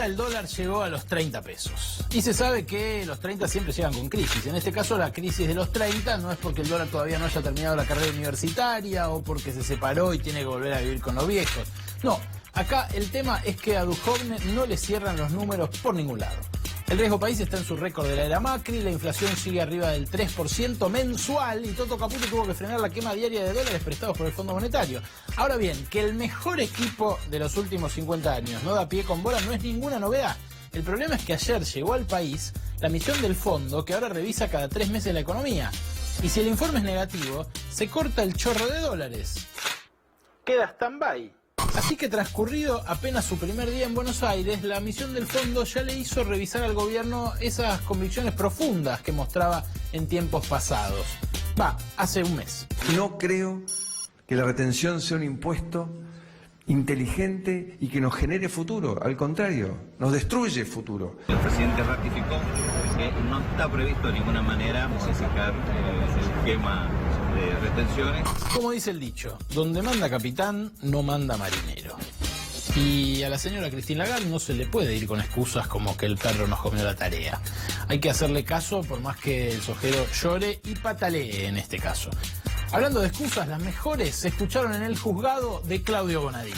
el dólar llegó a los 30 pesos. Y se sabe que los 30 siempre llegan con crisis. En este caso, la crisis de los 30 no es porque el dólar todavía no haya terminado la carrera universitaria o porque se separó y tiene que volver a vivir con los viejos. No, acá el tema es que a Duhovne no le cierran los números por ningún lado. El riesgo país está en su récord de la era Macri, la inflación sigue arriba del 3% mensual y Toto Caputo tuvo que frenar la quema diaria de dólares prestados por el Fondo Monetario. Ahora bien, que el mejor equipo de los últimos 50 años no da pie con bola no es ninguna novedad. El problema es que ayer llegó al país la misión del fondo que ahora revisa cada 3 meses la economía. Y si el informe es negativo, se corta el chorro de dólares. Queda stand-by. Así que transcurrido apenas su primer día en Buenos Aires, la misión del fondo ya le hizo revisar al gobierno esas convicciones profundas que mostraba en tiempos pasados. Hace un mes. No creo que la retención sea un impuesto inteligente y que nos genere futuro. Al contrario, nos destruye futuro. El presidente ratificó que no está previsto de ninguna manera modificar el esquema de retenciones. Como dice el dicho, donde manda capitán, no manda marinero. Y a la señora Christine Lagarde no se le puede ir con excusas como que el perro nos comió la tarea. Hay que hacerle caso por más que el sojero llore y patalee en este caso. Hablando de excusas, las mejores se escucharon en el juzgado de Claudio Bonadío.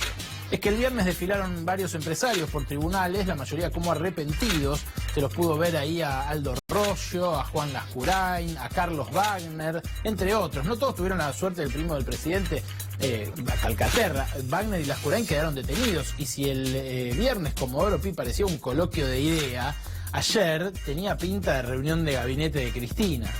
Es que el viernes desfilaron varios empresarios por tribunales, la mayoría como arrepentidos. Se los pudo ver ahí a Aldo Roggio, a Juan Lascurain, a Carlos Wagner, entre otros. No todos tuvieron la suerte del primo del presidente, Calcaterra. Wagner y Lascurain quedaron detenidos. Y si el viernes Comodoro Pi parecía un coloquio de idea, ayer tenía pinta de reunión de gabinete de Cristina.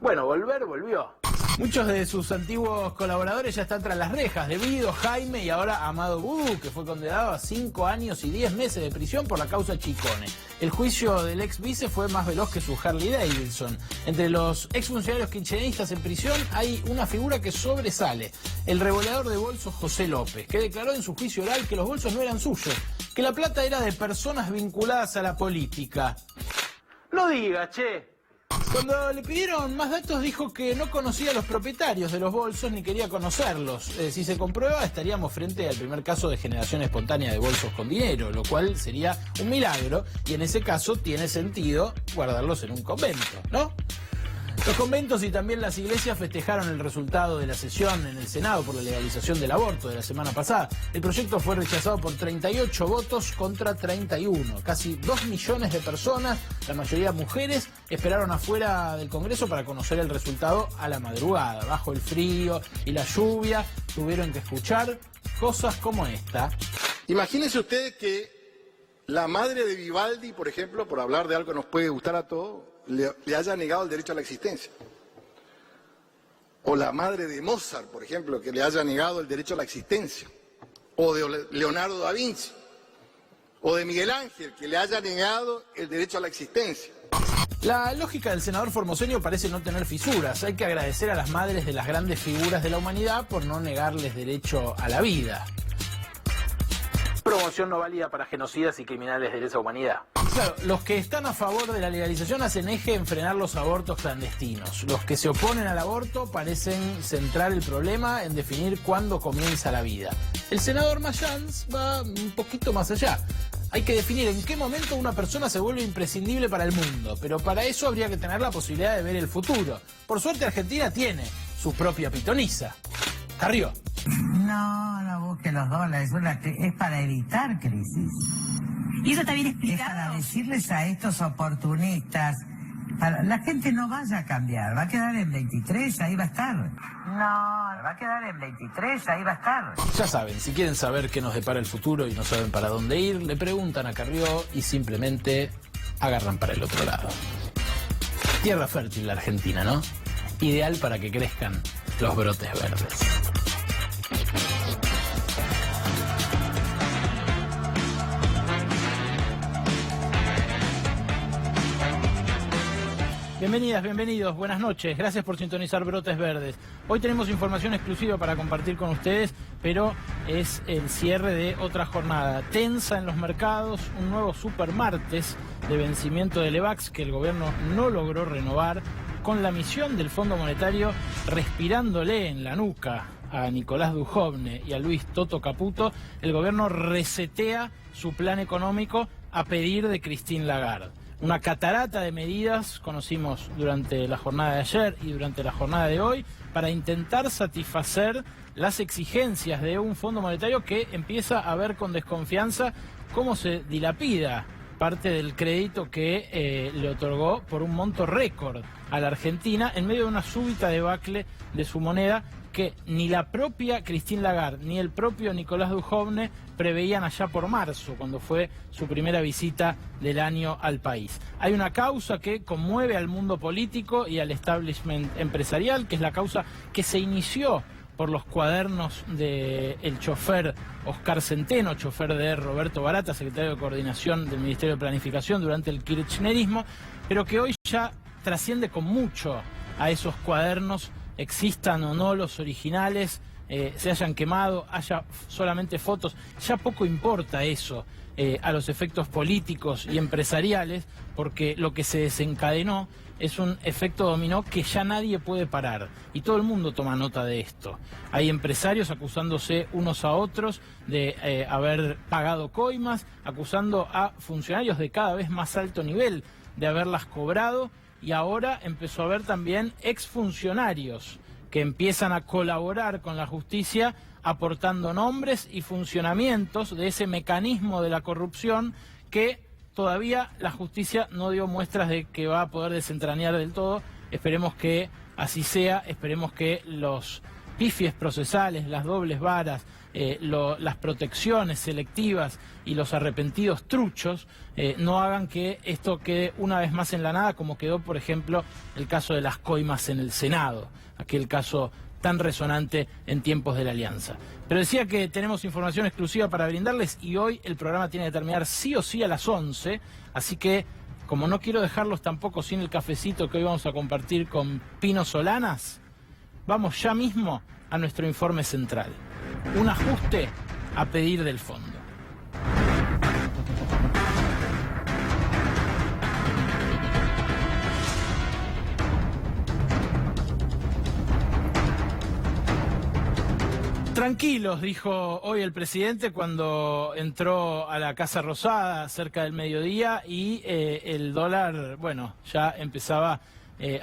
Bueno, volvió. Muchos de sus antiguos colaboradores ya están tras las rejas, debido Jaime y ahora Amado Vudú, que fue condenado a 5 años y 10 meses de prisión por la causa Chicone. El juicio del ex vice fue más veloz que su Harley Davidson. Entre los exfuncionarios kirchneristas en prisión hay una figura que sobresale, el revoleador de bolsos José López, que declaró en su juicio oral que los bolsos no eran suyos, que la plata era de personas vinculadas a la política. No diga, che. Cuando le pidieron más datos dijo que no conocía a los propietarios de los bolsos ni quería conocerlos. Si se comprueba estaríamos frente al primer caso de generación espontánea de bolsos con dinero, lo cual sería un milagro y en ese caso tiene sentido guardarlos en un convento, ¿no? Los conventos y también las iglesias festejaron el resultado de la sesión en el Senado por la legalización del aborto de la semana pasada. El proyecto fue rechazado por 38 votos contra 31. Casi 2 millones de personas, la mayoría mujeres, esperaron afuera del Congreso para conocer el resultado a la madrugada. Bajo el frío y la lluvia tuvieron que escuchar cosas como esta. Imagínense ustedes que la madre de Vivaldi, por ejemplo, por hablar de algo que nos puede gustar a todos, le haya negado el derecho a la existencia. O la madre de Mozart, por ejemplo, que le haya negado el derecho a la existencia. O de Leonardo da Vinci. O de Miguel Ángel, que le haya negado el derecho a la existencia. La lógica del senador formoseño parece no tener fisuras. Hay que agradecer a las madres de las grandes figuras de la humanidad por no negarles derecho a la vida. Promoción no válida para genocidas y criminales de lesa humanidad. Claro, los que están a favor de la legalización hacen eje en frenar los abortos clandestinos. Los que se oponen al aborto parecen centrar el problema en definir cuándo comienza la vida. El senador Mayans va un poquito más allá. Hay que definir en qué momento una persona se vuelve imprescindible para el mundo, pero para eso habría que tener la posibilidad de ver el futuro. Por suerte Argentina tiene su propia pitonisa. Carrió. No busque los dólares, es para evitar crisis. Y eso está bien explicado. Es para decirles a estos oportunistas, la gente no vaya a cambiar, va a quedar en 23, ahí va a estar. No, va a quedar en 23, ahí va a estar. Ya saben, si quieren saber qué nos depara el futuro y no saben para dónde ir, le preguntan a Carrió y simplemente agarran para el otro lado. Tierra fértil la Argentina, ¿no? Ideal para que crezcan los brotes verdes. Bienvenidas, bienvenidos, buenas noches, gracias por sintonizar Brotes Verdes. Hoy tenemos información exclusiva para compartir con ustedes, pero es el cierre de otra jornada tensa en los mercados, un nuevo supermartes de vencimiento del EVAX que el gobierno no logró renovar, con la misión del Fondo Monetario respirándole en la nuca a Nicolás Dujovne y a Luis Toto Caputo, el gobierno resetea su plan económico a pedir de Christine Lagarde. Una catarata de medidas conocimos durante la jornada de ayer y durante la jornada de hoy para intentar satisfacer las exigencias de un Fondo Monetario que empieza a ver con desconfianza cómo se dilapida parte del crédito que le otorgó por un monto récord a la Argentina en medio de una súbita debacle de su moneda que ni la propia Christine Lagarde ni el propio Nicolás Dujovne preveían allá por marzo, cuando fue su primera visita del año al país. Hay una causa que conmueve al mundo político y al establishment empresarial, que es la causa que se inició por los cuadernos del chofer Oscar Centeno, chofer de Roberto Barata, secretario de Coordinación del Ministerio de Planificación durante el kirchnerismo, pero que hoy ya trasciende con mucho a esos cuadernos, existan o no los originales, se hayan quemado, haya solamente fotos, ya poco importa eso a los efectos políticos y empresariales, porque lo que se desencadenó es un efecto dominó que ya nadie puede parar y todo el mundo toma nota de esto. Hay empresarios acusándose unos a otros de haber pagado coimas, acusando a funcionarios de cada vez más alto nivel de haberlas cobrado, y ahora empezó a haber también exfuncionarios que empiezan a colaborar con la justicia aportando nombres y funcionamientos de ese mecanismo de la corrupción que todavía la justicia no dio muestras de que va a poder desentrañar del todo. Esperemos que así sea, esperemos que los pifies procesales, las dobles varas, las protecciones selectivas y los arrepentidos truchos no hagan que esto quede una vez más en la nada, como quedó, por ejemplo, el caso de las coimas en el Senado, aquel caso tan resonante en tiempos de la Alianza. Pero decía que tenemos información exclusiva para brindarles y hoy el programa tiene que terminar sí o sí a las 11, así que como no quiero dejarlos tampoco sin el cafecito que hoy vamos a compartir con Pino Solanas, vamos ya mismo a nuestro informe central. Un ajuste a pedir del fondo. Tranquilos, dijo hoy el presidente cuando entró a la Casa Rosada cerca del mediodía y el dólar, bueno, ya empezaba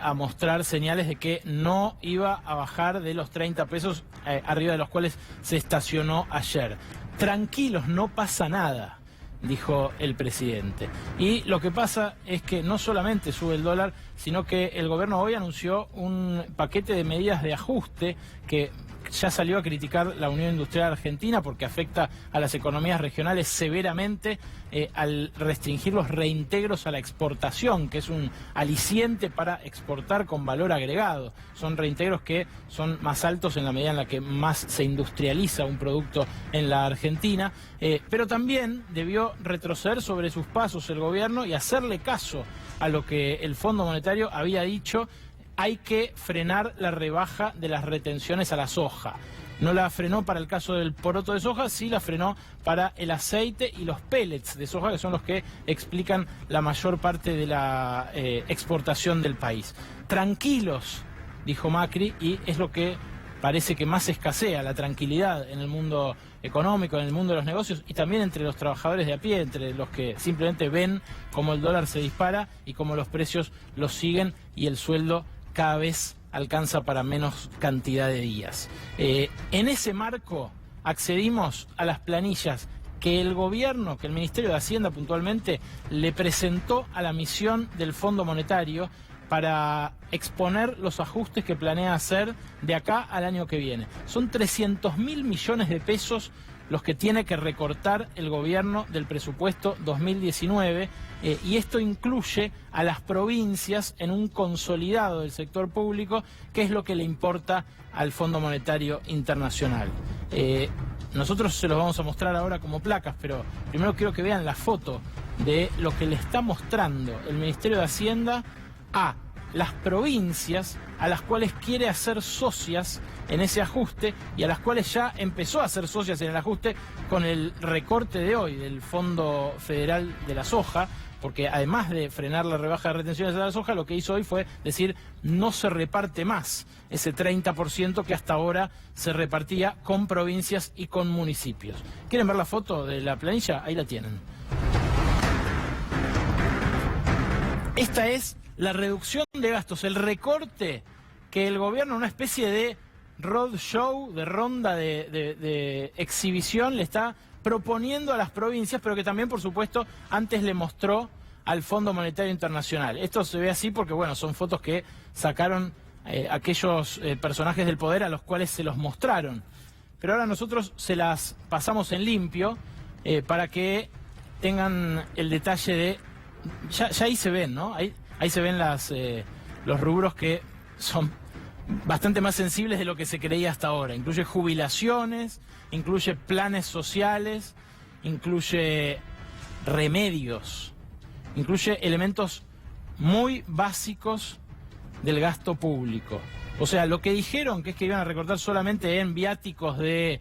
a mostrar señales de que no iba a bajar de los 30 pesos arriba de los cuales se estacionó ayer. Tranquilos, no pasa nada, dijo el presidente. Y lo que pasa es que no solamente sube el dólar, sino que el gobierno hoy anunció un paquete de medidas de ajuste que ya salió a criticar la Unión Industrial Argentina porque afecta a las economías regionales severamente al restringir los reintegros a la exportación, que es un aliciente para exportar con valor agregado. Son reintegros que son más altos en la medida en la que más se industrializa un producto en la Argentina, pero también debió retroceder sobre sus pasos el gobierno y hacerle caso a lo que el Fondo Monetario había dicho. Hay que frenar la rebaja de las retenciones a la soja. No la frenó para el caso del poroto de soja, sí la frenó para el aceite y los pellets de soja, que son los que explican la mayor parte de la exportación del país. Tranquilos, dijo Macri, y es lo que parece que más escasea, la tranquilidad en el mundo económico, en el mundo de los negocios y también entre los trabajadores de a pie, entre los que simplemente ven cómo el dólar se dispara y cómo los precios los siguen y el sueldo cada vez alcanza para menos cantidad de días. En ese marco accedimos a las planillas que el gobierno, que el Ministerio de Hacienda puntualmente, le presentó a la misión del Fondo Monetario para exponer los ajustes que planea hacer de acá al año que viene. Son 300.000 millones de pesos los que tiene que recortar el gobierno del presupuesto 2019 y esto incluye a las provincias en un consolidado del sector público, que es lo que le importa al Fondo Monetario Internacional. Nosotros se los vamos a mostrar ahora como placas, pero primero quiero que vean la foto de lo que le está mostrando el Ministerio de Hacienda a las provincias a las cuales quiere hacer socias en ese ajuste y a las cuales ya empezó a hacer socias en el ajuste con el recorte de hoy del Fondo Federal de la Soja, porque además de frenar la rebaja de retenciones de la soja, lo que hizo hoy fue decir no se reparte más ese 30% que hasta ahora se repartía con provincias y con municipios. ¿Quieren ver la foto de la planilla? Ahí la tienen. Esta es la reducción de gastos, el recorte que el gobierno, una especie de roadshow, de ronda de exhibición, le está proponiendo a las provincias, pero que también, por supuesto, antes le mostró al Fondo Monetario Internacional. Esto se ve así porque, bueno, son fotos que sacaron aquellos personajes del poder a los cuales se los mostraron. Pero ahora nosotros se las pasamos en limpio para que tengan el detalle de... Ya ahí se ven, ¿no? Ahí se ven los rubros que son bastante más sensibles de lo que se creía hasta ahora. Incluye jubilaciones, incluye planes sociales, incluye remedios, incluye elementos muy básicos del gasto público. O sea, lo que dijeron que es que iban a recortar solamente en viáticos de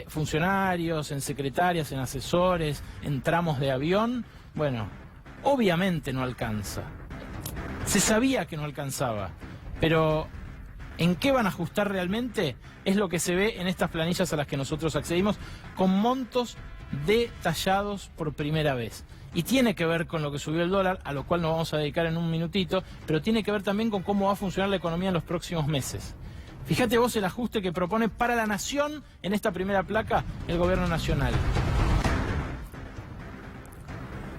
funcionarios, en secretarias, en asesores, en tramos de avión, bueno, obviamente no alcanza. Se sabía que no alcanzaba, pero ¿en qué van a ajustar realmente? Es lo que se ve en estas planillas a las que nosotros accedimos, con montos detallados por primera vez. Y tiene que ver con lo que subió el dólar, a lo cual nos vamos a dedicar en un minutito, pero tiene que ver también con cómo va a funcionar la economía en los próximos meses. Fíjate vos el ajuste que propone para la nación en esta primera placa el gobierno nacional.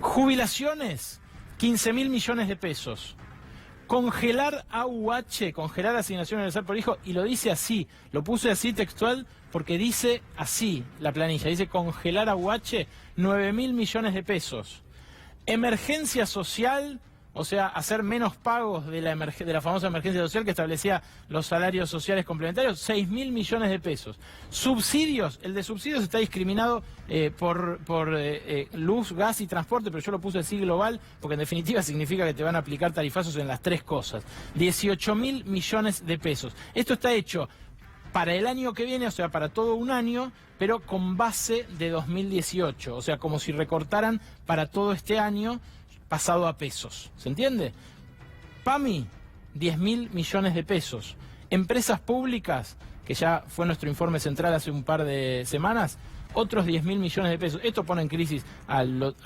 Jubilaciones, 15.000 millones de pesos. Congelar AUH, congelar asignación universal por hijo, y lo dice así, lo puse así textual porque dice así la planilla, dice congelar AUH, 9.000 millones de pesos. Emergencia social, o sea, hacer menos pagos de la famosa emergencia social que establecía los salarios sociales complementarios, 6.000 millones de pesos. Subsidios, el de subsidios está discriminado por luz, gas y transporte, pero yo lo puse así global porque en definitiva significa que te van a aplicar tarifazos en las tres cosas. 18.000 millones de pesos. Esto está hecho para el año que viene, o sea, para todo un año, pero con base de 2018, o sea, como si recortaran para todo este año pasado a pesos. ¿Se entiende? PAMI, 10.000 millones de pesos. Empresas públicas, que ya fue nuestro informe central hace un par de semanas, otros 10.000 millones de pesos. Esto pone en crisis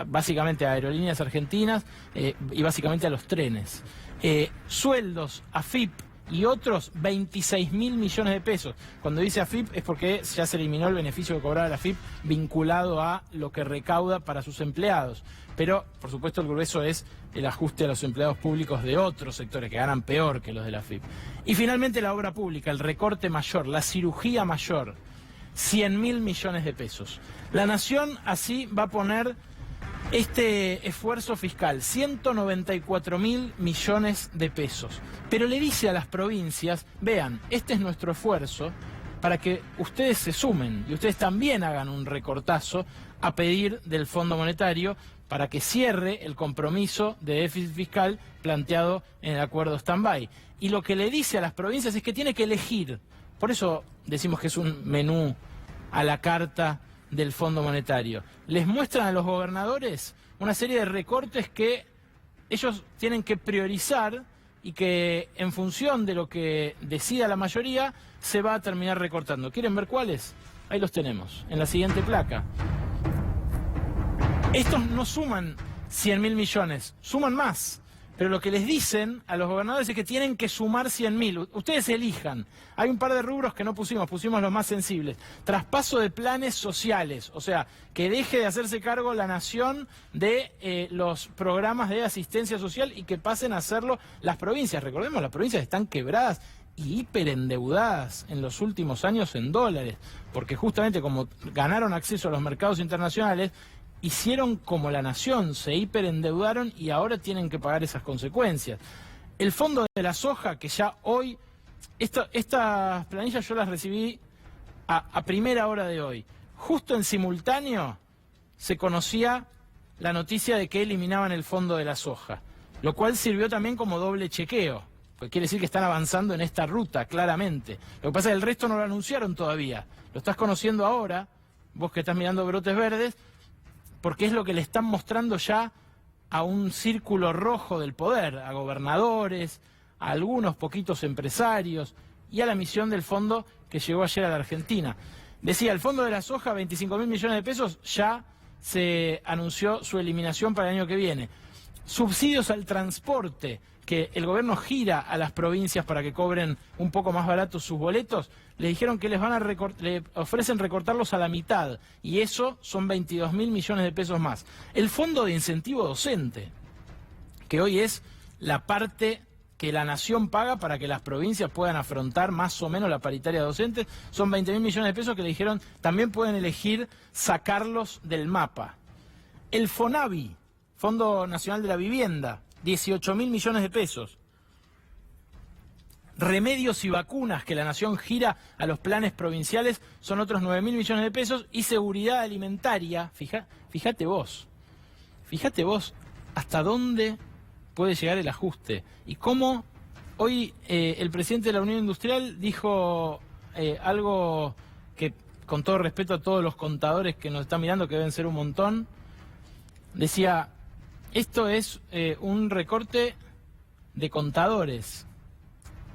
básicamente a aerolíneas argentinas y básicamente a los trenes. Sueldos, AFIP y otros 26.000 millones de pesos. Cuando dice AFIP es porque ya se eliminó el beneficio que cobraba la AFIP vinculado a lo que recauda para sus empleados. Pero, por supuesto, el grueso es el ajuste a los empleados públicos de otros sectores que ganan peor que los de la AFIP. Y finalmente la obra pública, el recorte mayor, la cirugía mayor, 100.000 millones de pesos. La Nación así va a poner este esfuerzo fiscal, 194.000 millones de pesos. Pero le dice a las provincias, vean, este es nuestro esfuerzo para que ustedes se sumen y ustedes también hagan un recortazo a pedir del Fondo Monetario para que cierre el compromiso de déficit fiscal planteado en el acuerdo stand-by. Y lo que le dice a las provincias es que tiene que elegir. Por eso decimos que es un menú a la carta del Fondo Monetario. Les muestran a los gobernadores una serie de recortes que ellos tienen que priorizar y que en función de lo que decida la mayoría se va a terminar recortando. ¿Quieren ver cuáles? Ahí los tenemos, en la siguiente placa. Estos no suman 100.000 millones, suman más. Pero lo que les dicen a los gobernadores es que tienen que sumar 100.000. Ustedes elijan. Hay un par de rubros que no pusimos los más sensibles. Traspaso de planes sociales, o sea, que deje de hacerse cargo la nación de los programas de asistencia social y que pasen a hacerlo las provincias. Recordemos, las provincias están quebradas y hiperendeudadas en los últimos años en dólares, porque justamente como ganaron acceso a los mercados internacionales, hicieron como la nación, se hiperendeudaron y ahora tienen que pagar esas consecuencias. El Fondo de la Soja, que ya hoy, estas planillas yo las recibí a primera hora de hoy. Justo en simultáneo se conocía la noticia de que eliminaban el Fondo de la Soja. lo cual sirvió también como doble chequeo, pues quiere decir que están avanzando en esta ruta, claramente. Lo que pasa es que el resto no lo anunciaron todavía, lo estás conociendo ahora, vos que estás mirando Brotes Verdes, porque es lo que le están mostrando ya a un círculo rojo del poder, a gobernadores, a algunos poquitos empresarios y a la misión del fondo que llegó ayer a la Argentina. Decía, el fondo de la soja, 25.000 millones de pesos, ya se anunció su eliminación para el año que viene. Subsidios al transporte, que el gobierno gira a las provincias para que cobren un poco más baratos sus boletos, le dijeron que le ofrecen recortarlos a la mitad, y eso son 22.000 millones de pesos más. El fondo de incentivo docente, que hoy es la parte que la nación paga para que las provincias puedan afrontar más o menos la paritaria docente, son 20.000 millones de pesos que le dijeron también pueden elegir sacarlos del mapa. El FONAVI, Fondo Nacional de la Vivienda, 18.000 millones de pesos. Remedios y vacunas, que la nación gira a los planes provinciales, son otros 9.000 millones de pesos. Y seguridad alimentaria, fíjate vos hasta dónde puede llegar el ajuste. Y cómo hoy el presidente de la Unión Industrial dijo algo que, con todo respeto a todos los contadores que nos están mirando, que deben ser un montón, decía, esto es un recorte de contadores,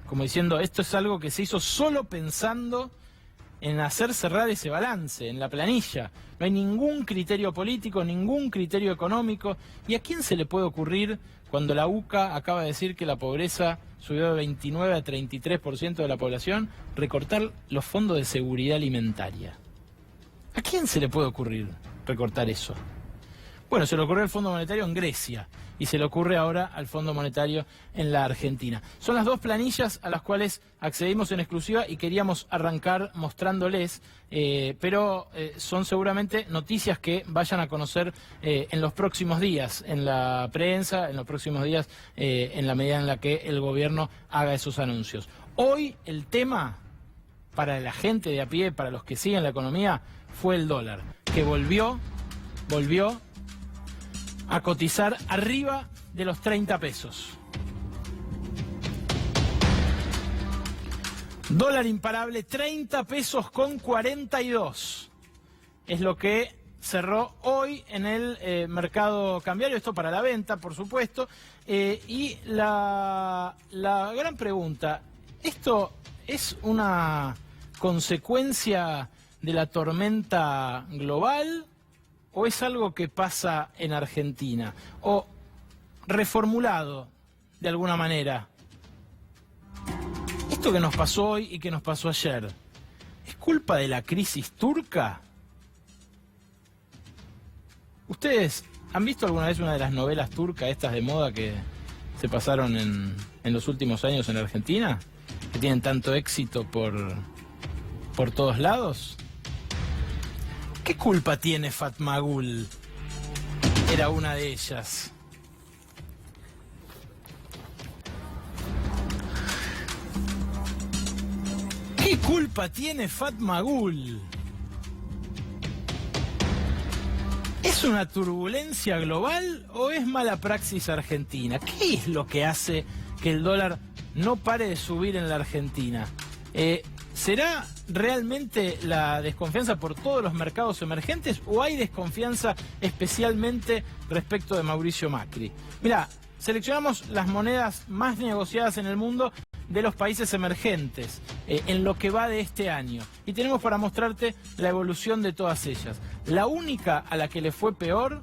como diciendo, esto es algo que se hizo solo pensando en hacer cerrar ese balance, en la planilla. No hay ningún criterio político, ningún criterio económico. ¿Y a quién se le puede ocurrir, cuando la UCA acaba de decir que la pobreza subió de 29 a 33% de la población, recortar los fondos de seguridad alimentaria? ¿A quién se le puede ocurrir recortar eso? Bueno, se le ocurrió al Fondo Monetario en Grecia y se le ocurre ahora al Fondo Monetario en la Argentina. Son las dos planillas a las cuales accedimos en exclusiva y queríamos arrancar mostrándoles, pero son seguramente noticias que vayan a conocer en los próximos días, en la prensa, en los próximos días, en la medida en la que el gobierno haga esos anuncios. Hoy el tema para la gente de a pie, para los que siguen la economía, fue el dólar, que volvió a cotizar arriba de los 30 pesos. Dólar imparable, 30 pesos con 42. Es lo que cerró hoy en el mercado cambiario, esto para la venta, por supuesto. Y la gran pregunta, ¿esto es una consecuencia de la tormenta global o es algo que pasa en Argentina? O, reformulado de alguna manera, esto que nos pasó hoy y que nos pasó ayer, ¿es culpa de la crisis turca? ¿Ustedes han visto alguna vez una de las novelas turcas estas de moda que se pasaron en los últimos años en la Argentina? Que tienen tanto éxito por todos lados. ¿Qué culpa tiene Fatmagul? Era una de ellas. ¿Qué culpa tiene Fatmagul? ¿Es una turbulencia global o es mala praxis argentina? ¿Qué es lo que hace que el dólar no pare de subir en la Argentina? ¿Será realmente la desconfianza por todos los mercados emergentes o hay desconfianza especialmente respecto de Mauricio Macri? Mirá, seleccionamos las monedas más negociadas en el mundo de los países emergentes en lo que va de este año. Y tenemos para mostrarte la evolución de todas ellas. La única a la que le fue peor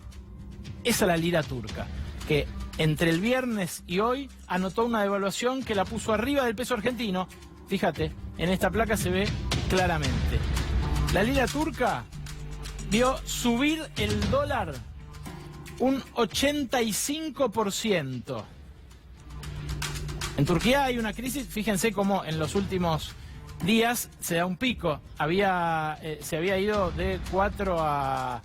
es a la lira turca, que entre el viernes y hoy anotó una devaluación que la puso arriba del peso argentino. Fíjate, en esta placa se ve claramente. La lira turca vio subir el dólar un 85%. En Turquía hay una crisis, fíjense cómo en los últimos días se da un pico. Se había ido de 4 a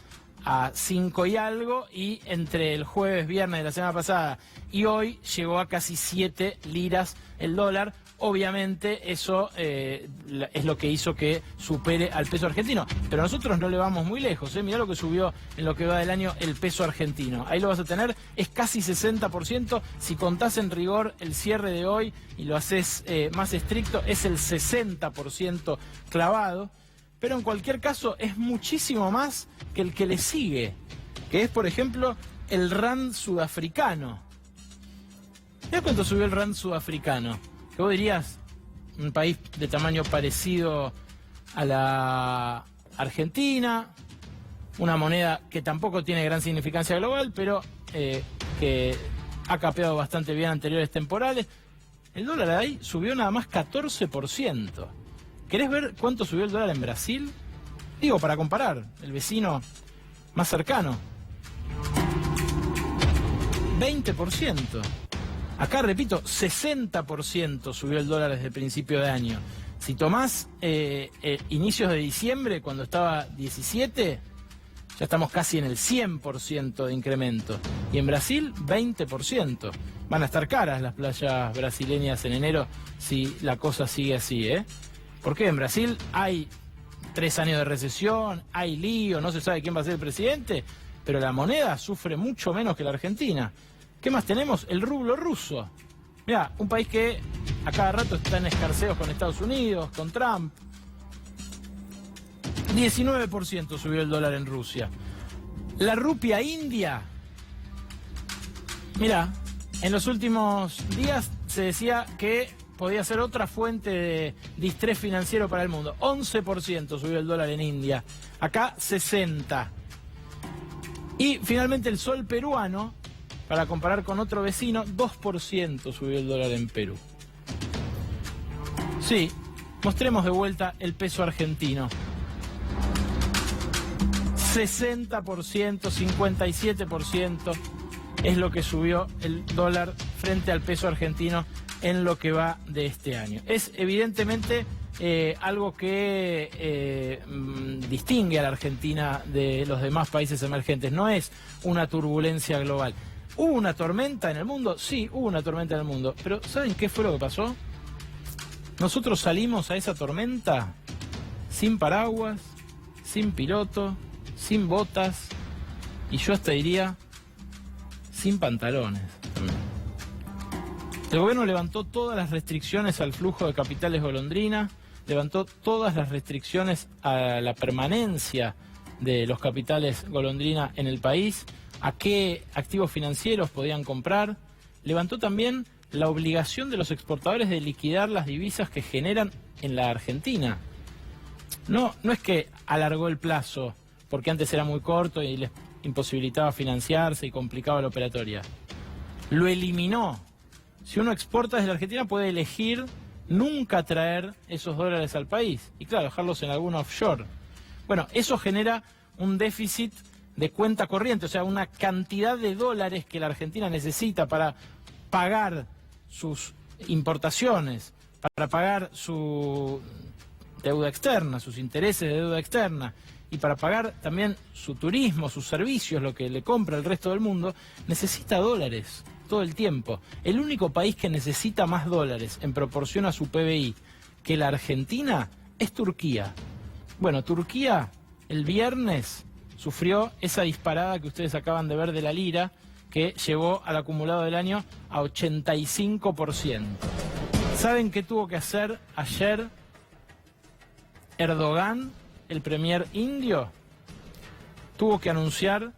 5 y algo, y entre el jueves, viernes de la semana pasada y hoy llegó a casi 7 liras el dólar. obviamente eso es lo que hizo que supere al peso argentino. Pero nosotros no le vamos muy lejos, mirá lo que subió en lo que va del año el peso argentino. Ahí lo vas a tener, es casi 60%. Si contás en rigor el cierre de hoy y lo haces más estricto, es el 60% clavado. Pero en cualquier caso es muchísimo más que el que le sigue, que es, por ejemplo, el rand sudafricano. ¿Mirá cuánto subió el rand sudafricano? Que vos dirías, un país de tamaño parecido a la Argentina, una moneda que tampoco tiene gran significancia global, pero que ha capeado bastante bien anteriores temporales. El dólar ahí subió nada más 14%. ¿Querés ver cuánto subió el dólar en Brasil? Digo, para comparar, el vecino más cercano. 20%. Acá, repito, 60% subió el dólar desde el principio de año. Si tomás inicios de diciembre, cuando estaba 17, ya estamos casi en el 100% de incremento. Y en Brasil, 20%. Van a estar caras las playas brasileñas en enero si la cosa sigue así, ¿eh? Porque en Brasil hay 3 años de recesión, hay lío, no se sabe quién va a ser el presidente, pero la moneda sufre mucho menos que la Argentina. ¿Qué más tenemos? El rublo ruso. Mirá, un país que a cada rato está en escarceos con Estados Unidos, con Trump. 19% subió el dólar en Rusia. La rupia india. Mirá, en los últimos días se decía que podía ser otra fuente de distrés financiero para el mundo. 11% subió el dólar en India. Acá 60%. Y finalmente el sol peruano, para comparar con otro vecino, 2% subió el dólar en Perú. Sí, mostremos de vuelta el peso argentino. 60%, 57% es lo que subió el dólar frente al peso argentino en lo que va de este año. Es evidentemente algo que distingue a la Argentina de los demás países emergentes. No es una turbulencia global. ¿Hubo una tormenta en el mundo? Sí, hubo una tormenta en el mundo. Pero ¿saben qué fue lo que pasó? Nosotros salimos a esa tormenta sin paraguas, sin piloto, sin botas y yo hasta diría sin pantalones también. El gobierno levantó todas las restricciones al flujo de capitales golondrina, levantó todas las restricciones a la permanencia de los capitales golondrina en el país, a qué activos financieros podían comprar, levantó también la obligación de los exportadores de liquidar las divisas que generan en la Argentina. No es que alargó el plazo, porque antes era muy corto y les imposibilitaba financiarse y complicaba la operatoria. Lo eliminó. Si uno exporta desde la Argentina puede elegir nunca traer esos dólares al país y claro, dejarlos en algún offshore. Bueno, eso genera un déficit de cuenta corriente, o sea, una cantidad de dólares que la Argentina necesita para pagar sus importaciones, para pagar su deuda externa, sus intereses de deuda externa y para pagar también su turismo, sus servicios, lo que le compra el resto del mundo, necesita dólares todo el tiempo. El único país que necesita más dólares en proporción a su PBI que la Argentina es Turquía. Bueno, Turquía el viernes sufrió esa disparada que ustedes acaban de ver de la lira, que llevó al acumulado del año a 85%. ¿Saben qué tuvo que hacer ayer Erdogan, el premier indio? Tuvo que anunciar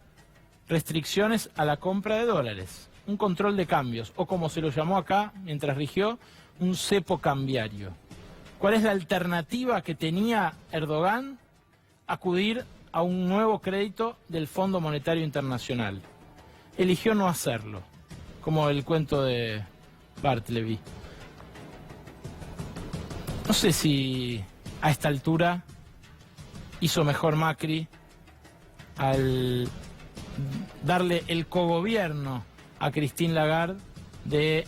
restricciones a la compra de dólares, un control de cambios, o como se lo llamó acá mientras rigió, un cepo cambiario. ¿Cuál es la alternativa que tenía Erdogan? Acudir a un nuevo crédito del Fondo Monetario Internacional. Eligió no hacerlo, como el cuento de Bartleby. No sé si a esta altura hizo mejor Macri al darle el cogobierno a Christine Lagarde de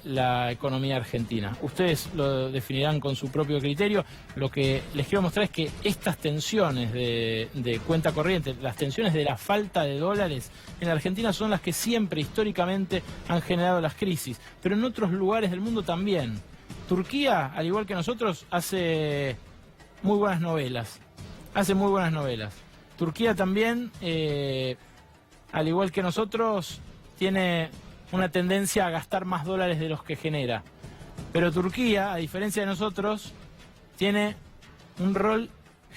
la economía argentina. Ustedes lo definirán con su propio criterio. Lo que les quiero mostrar es que estas tensiones de cuenta corriente, las tensiones de la falta de dólares en la Argentina son las que siempre históricamente han generado las crisis, pero en otros lugares del mundo también. Turquía, al igual que nosotros, hace muy buenas novelas. Turquía también, al igual que nosotros, tiene una tendencia a gastar más dólares de los que genera. Pero Turquía, a diferencia de nosotros, tiene un rol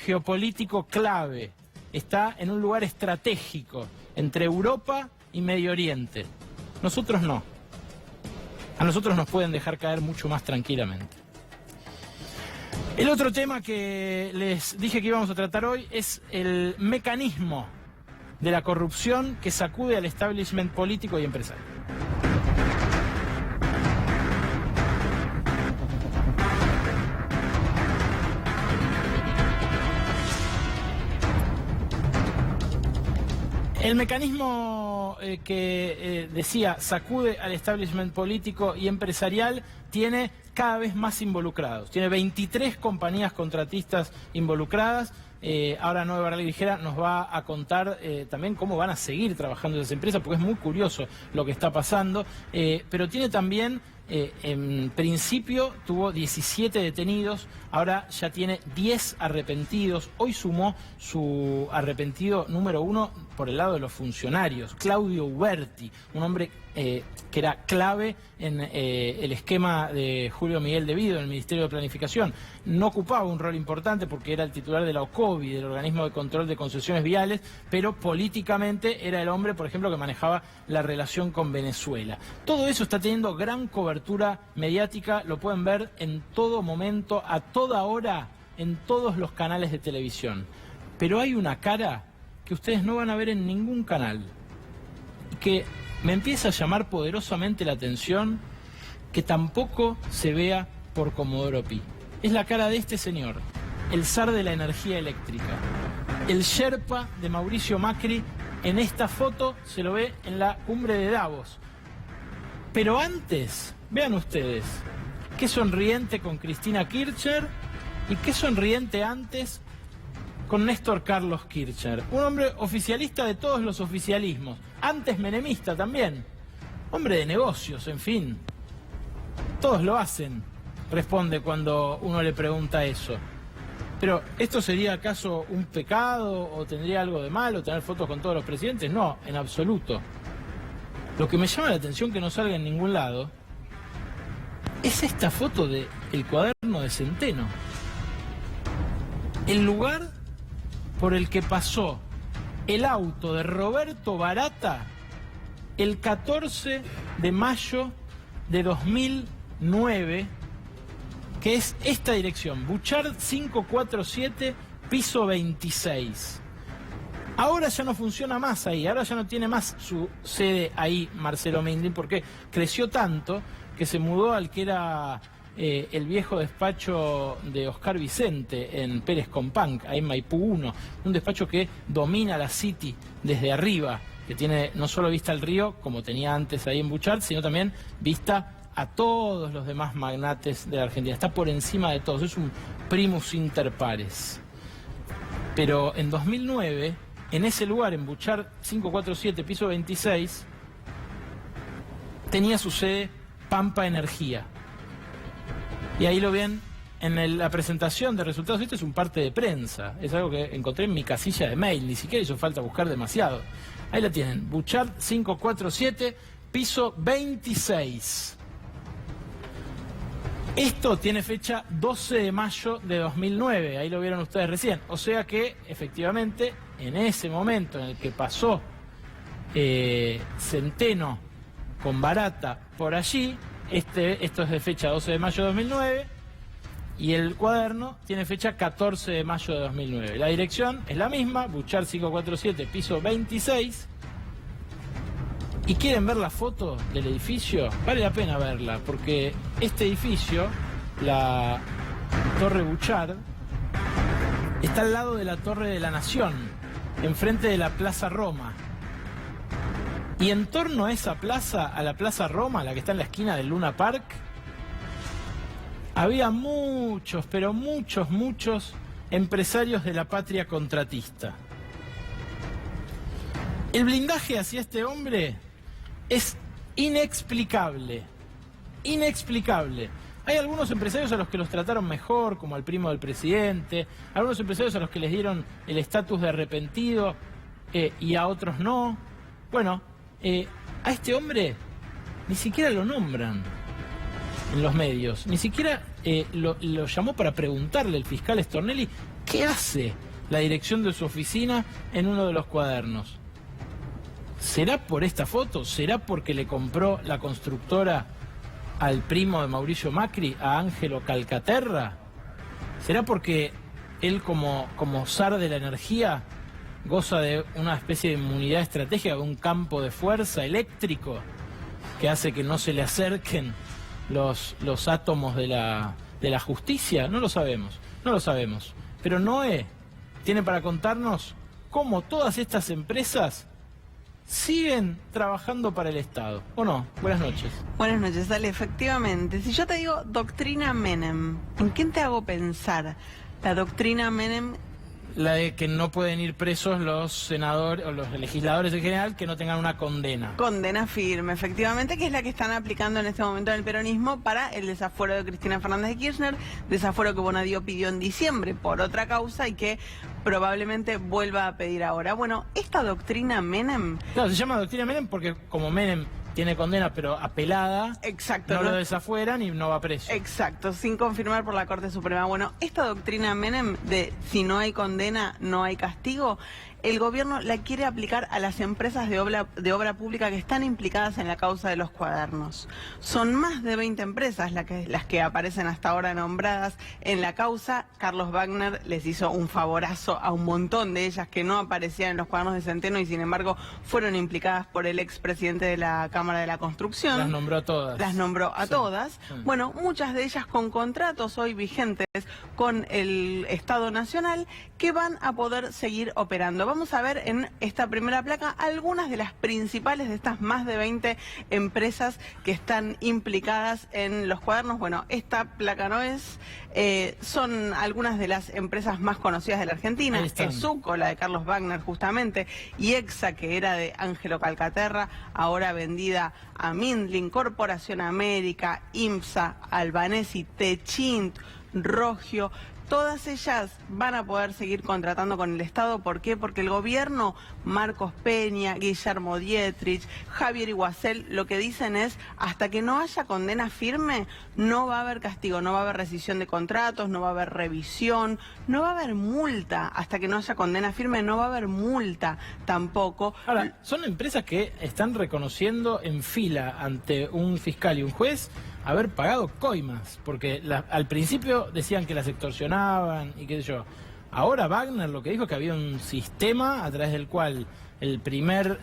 geopolítico clave. Está en un lugar estratégico entre Europa y Medio Oriente. Nosotros no. A nosotros nos pueden dejar caer mucho más tranquilamente. El otro tema que les dije que íbamos a tratar hoy es el mecanismo de la corrupción que sacude al establishment político y empresario. El mecanismo que decía sacude al establishment político y empresarial tiene cada vez más involucrados. Tiene 23 compañías contratistas involucradas. Ahora Noé Barral Grijera nos va a contar también cómo van a seguir trabajando esas empresas, porque es muy curioso lo que está pasando. Pero tiene también, en principio, tuvo 17 detenidos, ahora ya tiene 10 arrepentidos. Hoy sumó su arrepentido número 1 por el lado de los funcionarios, Claudio Uberti, un hombre que era clave en el esquema de Julio Miguel De Vido en el Ministerio de Planificación. No ocupaba un rol importante porque era el titular de la OCOVI, del Organismo de Control de Concesiones Viales, pero políticamente era el hombre, por ejemplo, que manejaba la relación con Venezuela. Todo eso está teniendo gran cobertura mediática, lo pueden ver en todo momento, a toda hora, en todos los canales de televisión. Pero hay una cara que ustedes no van a ver en ningún canal, que me empieza a llamar poderosamente la atención, que tampoco se vea por Comodoro Pi. Es la cara de este señor, el zar de la energía eléctrica, el Sherpa de Mauricio Macri. En esta foto se lo ve en la cumbre de Davos. Pero antes, vean ustedes, qué sonriente con Cristina Kirchner y qué sonriente antes con Néstor Carlos Kirchner, un hombre oficialista de todos los oficialismos, antes menemista también, hombre de negocios, en fin. Todos lo hacen, responde cuando uno le pregunta eso. Pero, ¿esto sería acaso un pecado o tendría algo de malo tener fotos con todos los presidentes? No, en absoluto. Lo que me llama la atención que no salga en ningún lado es esta foto del cuaderno de Centeno. El lugar por el que pasó el auto de Roberto Barata el 14 de mayo de 2009, que es esta dirección, Buchard 547, piso 26. Ahora ya no funciona más ahí, ahora ya no tiene más su sede ahí Marcelo Mindin, porque creció tanto que se mudó al que era el viejo despacho de Oscar Vicente en Pérez Companc, ahí en Maipú 1, un despacho que domina la City desde arriba, que tiene no solo vista al río, como tenía antes ahí en Buchard, sino también vista a todos los demás magnates de la Argentina. Está por encima de todos, es un primus inter pares. Pero en 2009, en ese lugar, en Buchard 547, piso 26, tenía su sede Pampa Energía. Y ahí lo ven en la presentación de resultados. Esto es un parte de prensa, es algo que encontré en mi casilla de mail, ni siquiera hizo falta buscar demasiado. Ahí la tienen, Buchard 547, piso 26. Esto tiene fecha 12 de mayo de 2009, ahí lo vieron ustedes recién. O sea que, efectivamente, en ese momento en el que pasó Centeno con Barata por allí, esto es de fecha 12 de mayo de 2009, y el cuaderno tiene fecha 14 de mayo de 2009. La dirección es la misma, Buchard 547, piso 26. ¿Y quieren ver la foto del edificio? Vale la pena verla, porque este edificio, la Torre Buchard, está al lado de la Torre de la Nación, enfrente de la Plaza Roma. Y en torno a esa plaza, a la Plaza Roma, la que está en la esquina del Luna Park, había muchos, pero muchos empresarios de la patria contratista. El blindaje hacia este hombre es inexplicable, inexplicable. Hay algunos empresarios a los que los trataron mejor, como al primo del presidente, algunos empresarios a los que les dieron el estatus de arrepentido y a otros no. Bueno, a este hombre ni siquiera lo nombran en los medios, ni siquiera lo llamó para preguntarle el fiscal Stornelli qué hace la dirección de su oficina en uno de los cuadernos. ¿Será por esta foto? ¿Será porque le compró la constructora al primo de Mauricio Macri, a Ángelo Calcaterra? ¿Será porque él como zar de la energía goza de una especie de inmunidad estratégica, de un campo de fuerza eléctrico que hace que no se le acerquen los átomos de la justicia? No lo sabemos, no lo sabemos. Pero Noé tiene para contarnos cómo todas estas empresas siguen trabajando para el Estado, ¿o no? Buenas noches. Buenas noches, Ale. Efectivamente, si yo te digo doctrina Menem, ¿en quién te hago pensar? La doctrina Menem... La de que no pueden ir presos los senadores o los legisladores en general que no tengan una condena. Condena firme, efectivamente, que es la que están aplicando en este momento en el peronismo para el desafuero de Cristina Fernández de Kirchner, desafuero que Bonadío pidió en diciembre por otra causa y que probablemente vuelva a pedir ahora. Bueno, esta doctrina Menem... Claro, se llama doctrina Menem porque como Menem tiene condena pero apelada, exacto, no lo desafueran y no va preso. Exacto, sin confirmar por la Corte Suprema. Bueno, esta doctrina Menem de si no hay condena, no hay castigo, el gobierno la quiere aplicar a las empresas de obra pública que están implicadas en la causa de los cuadernos. Son más de 20 empresas las que aparecen hasta ahora nombradas en la causa. Carlos Wagner les hizo un favorazo a un montón de ellas que no aparecían en los cuadernos de Centeno y sin embargo fueron implicadas por el expresidente de la Cámara de la Construcción. Las nombró a todas. Las nombró a todas. Bueno, muchas de ellas con contratos hoy vigentes con el Estado Nacional que van a poder seguir operando. Vamos a ver en esta primera placa algunas de las principales de estas más de 20 empresas que están implicadas en los cuadernos. Bueno, esta placa no es, son algunas de las empresas más conocidas de la Argentina. Esuco, la de Carlos Wagner justamente, y Exa, que era de Ángelo Calcaterra, ahora vendida a Mindlin, Corporación América, IMSA, Albanesi, Techint, Rogio. Todas ellas van a poder seguir contratando con el Estado. ¿Por qué? Porque el gobierno, Marcos Peña, Guillermo Dietrich, Javier Iguacel, lo que dicen es, hasta que no haya condena firme, no va a haber castigo, no va a haber rescisión de contratos, no va a haber revisión, no va a haber multa. Hasta que no haya condena firme, no va a haber multa tampoco. Ahora, son empresas que están reconociendo en fila ante un fiscal y un juez haber pagado coimas, porque al principio decían que las extorsionaban y qué sé yo. Ahora Wagner lo que dijo es que había un sistema a través del cual el primer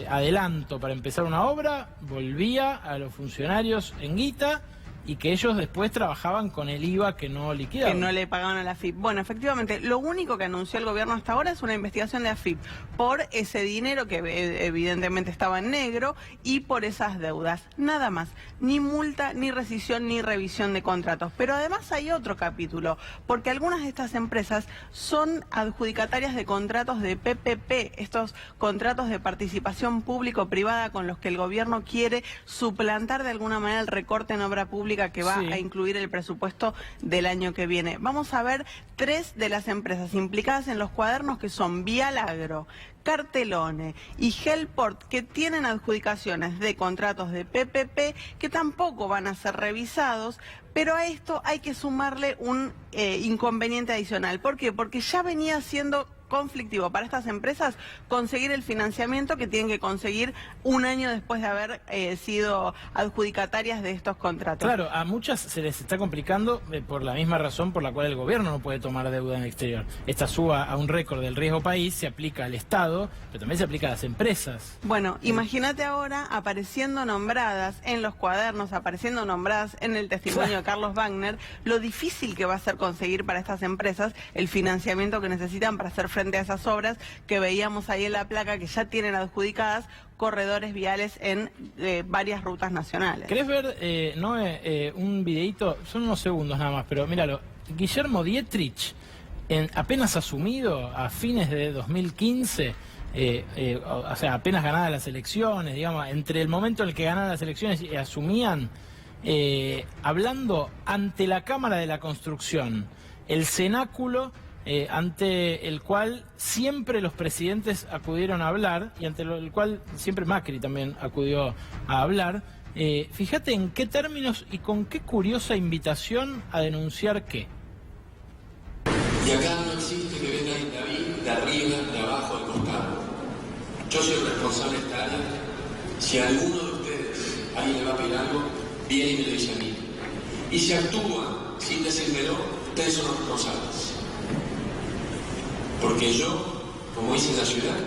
adelanto para empezar una obra volvía a los funcionarios en guita y que ellos después trabajaban con el IVA que no liquidaban. Que no le pagaban a la AFIP. Bueno, efectivamente, lo único que anunció el gobierno hasta ahora es una investigación de AFIP por ese dinero que evidentemente estaba en negro y por esas deudas. Nada más. Ni multa, ni rescisión, ni revisión de contratos. Pero además hay otro capítulo, porque algunas de estas empresas son adjudicatarias de contratos de PPP, estos contratos de participación público-privada con los que el gobierno quiere suplantar de alguna manera el recorte en obra pública que va a incluir el presupuesto del año que viene. Vamos a ver 3 de las empresas implicadas en los cuadernos, que son Vialagro, Cartelone y Helport, que tienen adjudicaciones de contratos de PPP que tampoco van a ser revisados. Pero a esto hay que sumarle un inconveniente adicional. ¿Por qué? Porque ya venía siendo conflictivo para estas empresas conseguir el financiamiento que tienen que conseguir un año después de haber sido adjudicatarias de estos contratos. Claro, a muchas se les está complicando por la misma razón por la cual el gobierno no puede tomar deuda en el exterior. Esta suba a un récord del riesgo país se aplica al Estado, pero también se aplica a las empresas. Bueno, imagínate ahora apareciendo nombradas en los cuadernos, apareciendo nombradas en el testimonio de Carlos Wagner, lo difícil que va a ser conseguir para estas empresas el financiamiento que necesitan para hacer frente a esas obras que veíamos ahí en la placa, que ya tienen adjudicadas corredores viales en varias rutas nacionales. ¿Querés ver, Noé, un videíto? Son unos segundos nada más, pero míralo. Guillermo Dietrich, apenas asumido a fines de 2015, o sea, apenas ganadas las elecciones, digamos, entre el momento en el que ganaban las elecciones y asumían, hablando ante la Cámara de la Construcción, el cenáculo ante el cual siempre los presidentes acudieron a hablar y ante el cual siempre Macri también acudió a hablar. Fíjate en qué términos y con qué curiosa invitación a denunciar qué. Y acá no existe que venga David de arriba, de abajo, de costado. Yo soy el responsable de esta área. Si a alguno de ustedes alguien le va a pedir algo, viene y me lo dice a mí. Y si actúa sin decírmelo, ustedes son los responsables. Porque yo, como hice en la ciudad,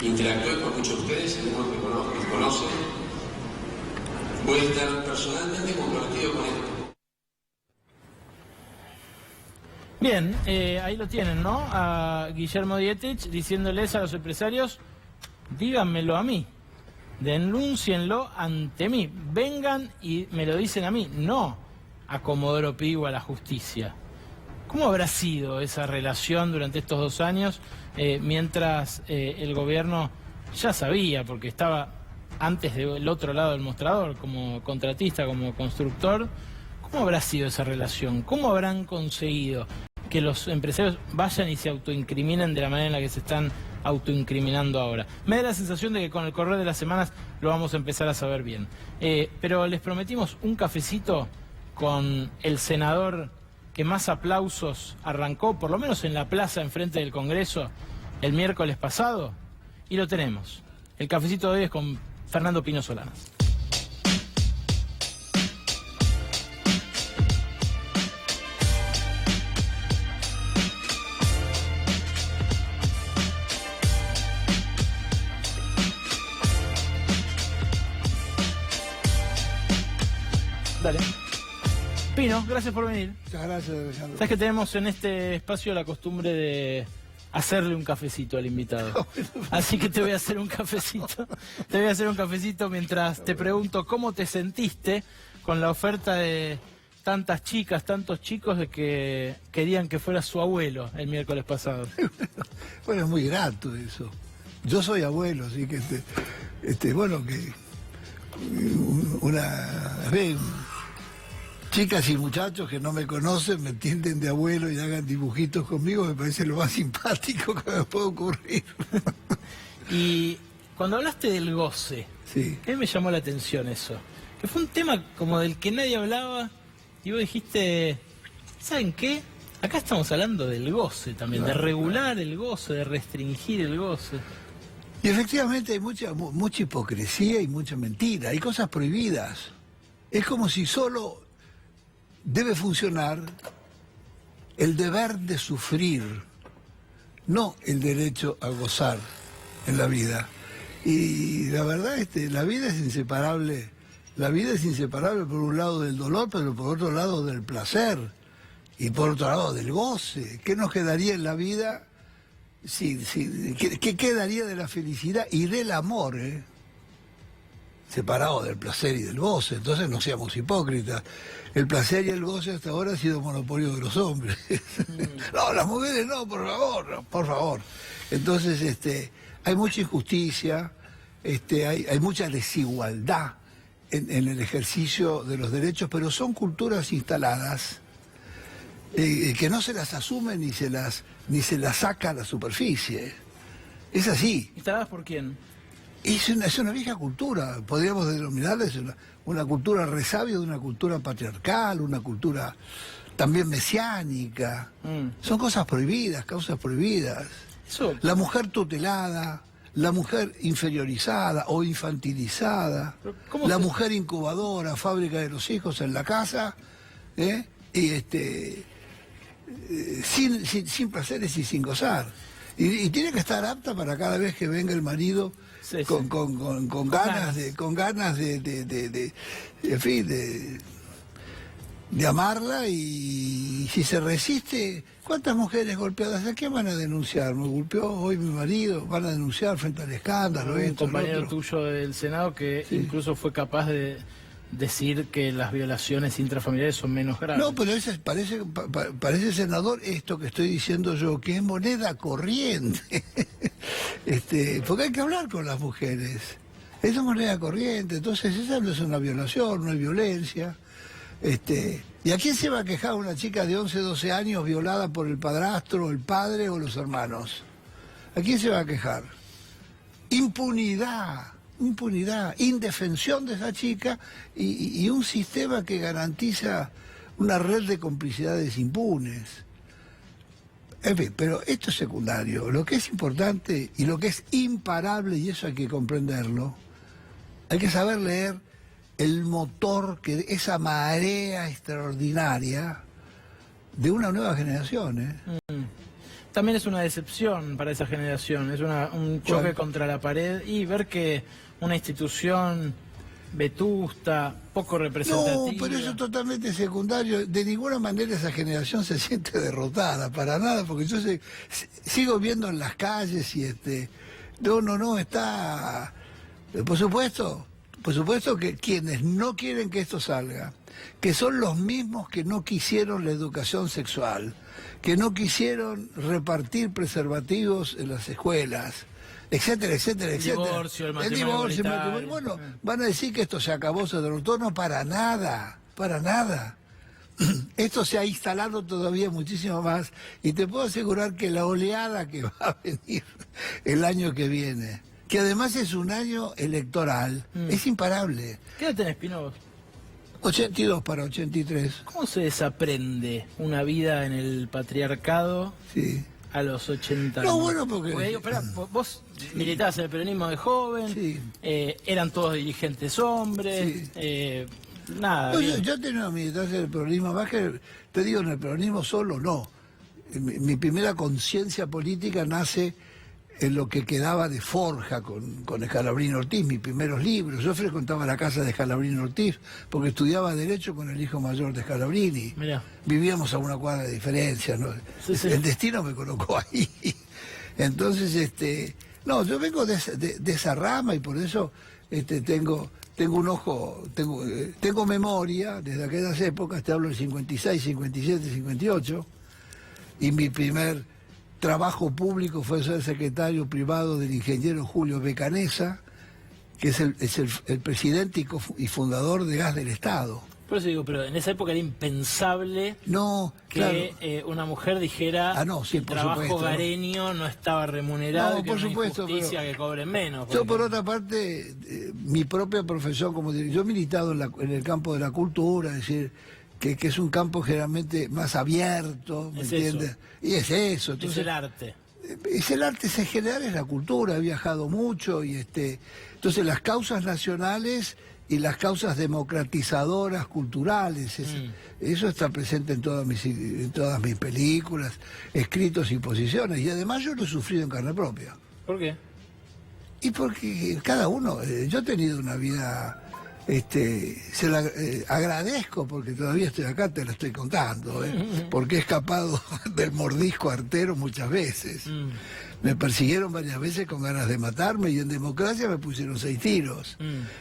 interactué con muchos de ustedes, algunos me conocen. Voy a estar personalmente comprometido con esto. Bien, ahí lo tienen, ¿no? A Guillermo Dietrich diciéndoles a los empresarios, díganmelo a mí, denúncienlo ante mí, vengan y me lo dicen a mí, no a Comodoro Pi o a la justicia. ¿Cómo habrá sido esa relación durante estos 2 años mientras el gobierno ya sabía, porque estaba antes del otro lado del mostrador, como contratista, como constructor? ¿Cómo habrá sido esa relación? ¿Cómo habrán conseguido que los empresarios vayan y se autoincriminen de la manera en la que se están autoincriminando ahora? Me da la sensación de que con el correr de las semanas lo vamos a empezar a saber bien. Pero les prometimos un cafecito con el senador que más aplausos arrancó, por lo menos en la plaza enfrente del Congreso, el miércoles pasado, y lo tenemos. El cafecito de hoy es con Fernando Pino Solanas. Dale. Pino, gracias por venir. Muchas gracias, Alejandro. Sabes que tenemos en este espacio la costumbre de hacerle un cafecito al invitado. Así que te voy a hacer un cafecito. Te voy a hacer un cafecito mientras te pregunto cómo te sentiste con la oferta de tantas chicas, tantos chicos de que querían que fuera su abuelo el miércoles pasado. Bueno, es muy grato eso. Yo soy abuelo, así que bueno, que chicas y muchachos que no me conocen me entienden de abuelo y hagan dibujitos conmigo, me parece lo más simpático que me puede ocurrir. Y cuando hablaste del goce, sí, a mí me llamó la atención eso, que fue un tema como del que nadie hablaba y vos dijiste, ¿saben qué? Acá estamos hablando del goce también, claro, de regular el goce, de restringir el goce. Y efectivamente hay mucha hipocresía y mucha mentira, hay cosas prohibidas. Es como si solo debe funcionar el deber de sufrir, no el derecho a gozar en la vida. Y la verdad, la vida es inseparable. La vida es inseparable por un lado del dolor, pero por otro lado del placer. Y por otro lado del goce. ¿Qué nos quedaría en la vida? ¿Qué quedaría de la felicidad y del amor, separado del placer y del goce? Entonces no seamos hipócritas. El placer y el goce hasta ahora ha sido monopolio de los hombres. No, las mujeres no, por favor, no, por favor. Entonces hay mucha injusticia, hay mucha desigualdad en el ejercicio de los derechos, pero son culturas instaladas que no se las asume ni se las saca a la superficie. Es así. ¿Instaladas por quién? Es una vieja cultura, podríamos denominarla, es una cultura resabio de una cultura patriarcal, una cultura también mesiánica. Son cosas prohibidas, causas prohibidas. Eso... La mujer tutelada, la mujer inferiorizada o infantilizada, la mujer incubadora, fábrica de los hijos en la casa, y sin placeres y sin gozar. Y tiene que estar apta para cada vez que venga el marido con ganas de amarla, y si se resiste, ¿cuántas mujeres golpeadas? ¿A qué van a denunciar? Me golpeó hoy mi marido, van a denunciar frente al escándalo. Un compañero tuyo del Senado que incluso fue capaz de decir que las violaciones intrafamiliares son menos graves. No, pero parece, senador, esto que estoy diciendo yo, que es moneda corriente. Porque hay que hablar con las mujeres. Eso es moneda corriente. Entonces esa no es una violación, no es violencia. ¿Y a quién se va a quejar una chica de 11, 12 años violada por el padrastro, el padre o los hermanos? ¿A quién se va a quejar? Impunidad, indefensión de esa chica y un sistema que garantiza una red de complicidades impunes. En fin, pero esto es secundario. Lo que es importante y lo que es imparable, y eso hay que comprenderlo, hay que saber leer el motor, que esa marea extraordinaria de una nueva generación. También es una decepción para esa generación, es un choque contra la pared y ver que una institución vetusta, poco representativa... No, pero eso es totalmente secundario. De ninguna manera esa generación se siente derrotada, para nada, porque yo sigo viendo en las calles y no, está... Por supuesto que quienes no quieren que esto salga, que son los mismos que no quisieron la educación sexual, que no quisieron repartir preservativos en las escuelas, etcétera, etcétera, etcétera. El divorcio, el matrimonio. Bueno, van a decir que esto se acabó, se derrotó. No, para nada, para nada. Esto se ha instalado todavía muchísimo más y te puedo asegurar que la oleada que va a venir el año que viene, que además es un año electoral, es imparable. ¿Qué edad tenés, Pino, vos? 82 para 83. ¿Cómo se desaprende una vida en el patriarcado a los 80 años? No, bueno, porque digo, esperá, vos militabas en el peronismo de joven, eran todos dirigentes hombres, nada. No, yo tenía una militancia en el peronismo, más que, te digo, en el peronismo solo, no. Mi primera conciencia política nace en lo que quedaba de Forja con Scalabrini Ortiz, mis primeros libros. Yo frecuentaba la casa de Scalabrini Ortiz porque estudiaba Derecho con el hijo mayor de Scalabrini. Mirá. Vivíamos a una cuadra de diferencia, ¿no? El destino me colocó ahí. Entonces, no, yo vengo de esa rama y por eso tengo un ojo, tengo memoria desde aquellas épocas, te hablo del 56, 57, 58, y mi primer trabajo público fue ser secretario privado del ingeniero Julio Becanesa, que es el presidente y fundador de Gas del Estado. Por eso digo, pero en esa época era impensable que una mujer dijera que el trabajo hogareño no estaba remunerado, y que era una injusticia que cobren menos. Yo, por otra parte, mi propia profesión como director, yo he militado en el campo de la cultura, es decir, que es un campo generalmente más abierto, ¿me entiendes? Eso. Y es eso. Entonces, es el arte. Es el arte en general, es la cultura, he viajado mucho y entonces las causas nacionales y las causas democratizadoras culturales, eso está presente en todas mis películas, escritos y posiciones, y además yo lo he sufrido en carne propia. ¿Por qué? Y porque cada uno, yo he tenido una vida... se la agradezco porque todavía estoy acá, te la estoy contando, porque he escapado del mordisco artero muchas veces. Me persiguieron varias veces con ganas de matarme y en democracia me pusieron 6 tiros.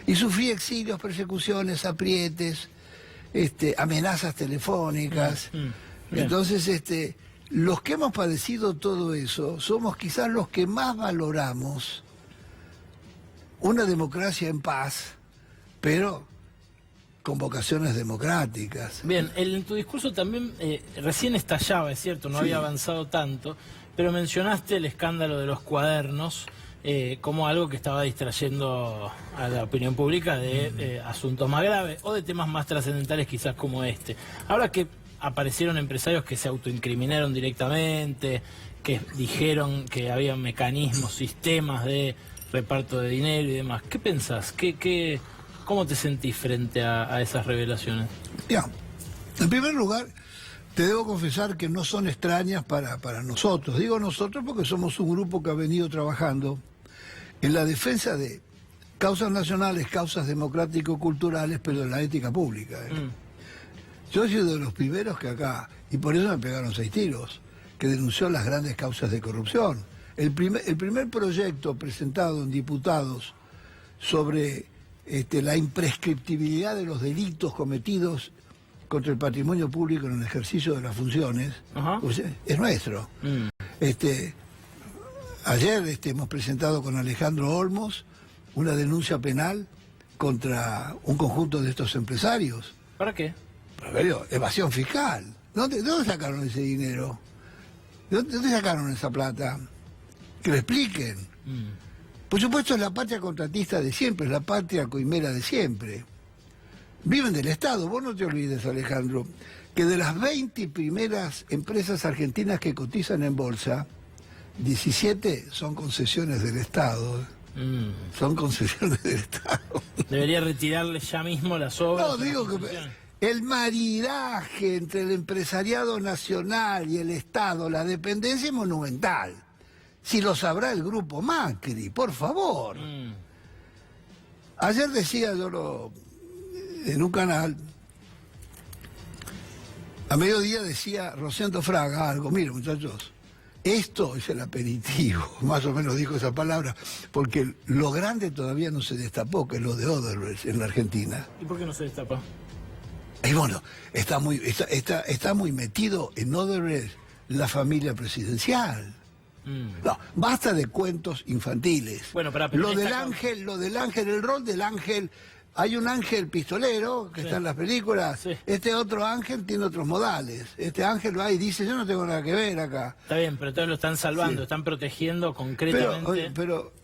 Y sufrí exilios, persecuciones, aprietes, amenazas telefónicas. Entonces, los que hemos padecido todo eso somos quizás los que más valoramos una democracia en paz, pero con vocaciones democráticas. Bien, en tu discurso también recién estallaba, es cierto, no había avanzado tanto, pero mencionaste el escándalo de los cuadernos como algo que estaba distrayendo a la opinión pública de asuntos más graves o de temas más trascendentales quizás como este. Ahora que aparecieron empresarios que se autoincriminaron directamente, que dijeron que había mecanismos, sistemas de reparto de dinero y demás, ¿qué pensás? ¿Cómo te sentís frente a esas revelaciones? Ya, en primer lugar, te debo confesar que no son extrañas para nosotros. Digo nosotros porque somos un grupo que ha venido trabajando en la defensa de causas nacionales, causas democrático-culturales, pero en la ética pública. Yo he sido de los primeros que acá, y por eso me pegaron 6 tiros, que denunció las grandes causas de corrupción. El primer proyecto presentado en diputados sobre la imprescriptibilidad de los delitos cometidos contra el patrimonio público en el ejercicio de las funciones, pues, es nuestro. Ayer hemos presentado con Alejandro Olmos una denuncia penal contra un conjunto de estos empresarios. ¿Para qué? Pero, evasión fiscal. ¿De dónde sacaron ese dinero? ¿De dónde sacaron esa plata? Que lo expliquen. Por supuesto, es la patria contratista de siempre, es la patria coimera de siempre. Viven del Estado. Vos no te olvides, Alejandro, que de las 20 primeras empresas argentinas que cotizan en bolsa, 17 son concesiones del Estado. Son concesiones del Estado. Debería retirarle ya mismo las obras. No, digo que el maridaje entre el empresariado nacional y el Estado, la dependencia es monumental. Si lo sabrá el grupo Macri, por favor. Ayer decía yo en un canal, a mediodía decía Rosendo Fraga algo, mire muchachos, esto es el aperitivo, más o menos dijo esa palabra, porque lo grande todavía no se destapó, que es lo de Odebrecht en la Argentina. ¿Y por qué no se destapó? Y bueno, está muy metido en Odebrecht la familia presidencial. No, basta de cuentos infantiles. Bueno, pero lo del ángel, el rol del ángel. Hay un ángel pistolero que está en las películas. Sí. Este otro ángel tiene otros modales. Este ángel va y dice, yo no tengo nada que ver acá. Está bien, pero todos lo están salvando, están protegiendo concretamente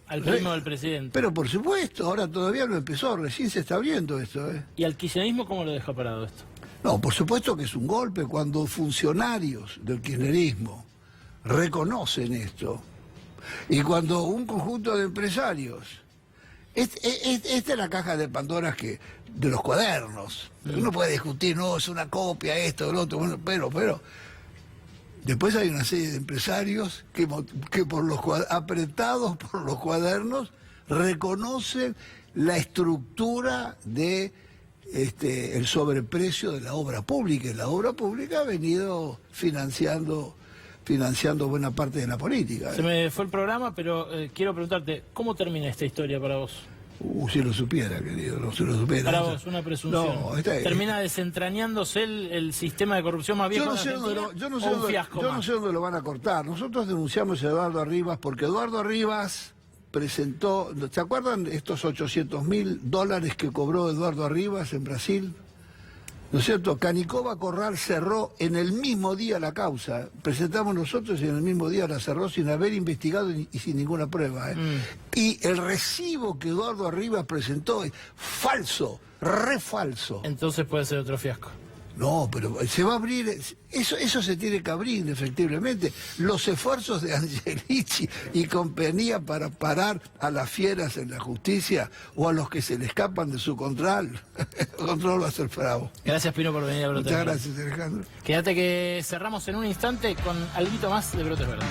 al primo del presidente. Pero por supuesto, ahora todavía no empezó, recién se está abriendo esto. ¿Y al kirchnerismo cómo lo deja parado esto? No, por supuesto que es un golpe cuando funcionarios del kirchnerismo reconocen esto. Y cuando un conjunto de empresarios... Esta es la caja de Pandora de los cuadernos. Uno puede discutir, no, es una copia, esto, lo otro, bueno, pero después hay una serie de empresarios que apretados por los cuadernos reconocen la estructura de el sobreprecio de la obra pública. Y la obra pública ha venido financiando buena parte de la política. Se me fue el programa, pero quiero preguntarte, ¿cómo termina esta historia para vos? Si lo supiera, querido, no se lo supiera. Para vos, una presunción. No, ¿termina desentrañándose el sistema de corrupción más viejo de Argentina? Yo no sé dónde lo van a cortar. Nosotros denunciamos a Eduardo Arribas porque Eduardo Arribas presentó... ¿Se acuerdan estos $800.000 que cobró Eduardo Arribas en Brasil? ¿No es cierto? Canicova Corral cerró en el mismo día la causa. Presentamos nosotros y en el mismo día la cerró sin haber investigado y sin ninguna prueba. Y el recibo que Eduardo Arribas presentó es falso, re falso. Entonces puede ser otro fiasco. No, pero se va a abrir, eso se tiene que abrir, efectivamente. Los esfuerzos de Angelici y compañía para parar a las fieras en la justicia o a los que se le escapan de su control va a ser bravo. Gracias, Pino, por venir a Brotes Verdes. Muchas gracias, Alejandro. Quédate que cerramos en un instante con alguito más de Brotes Verdes.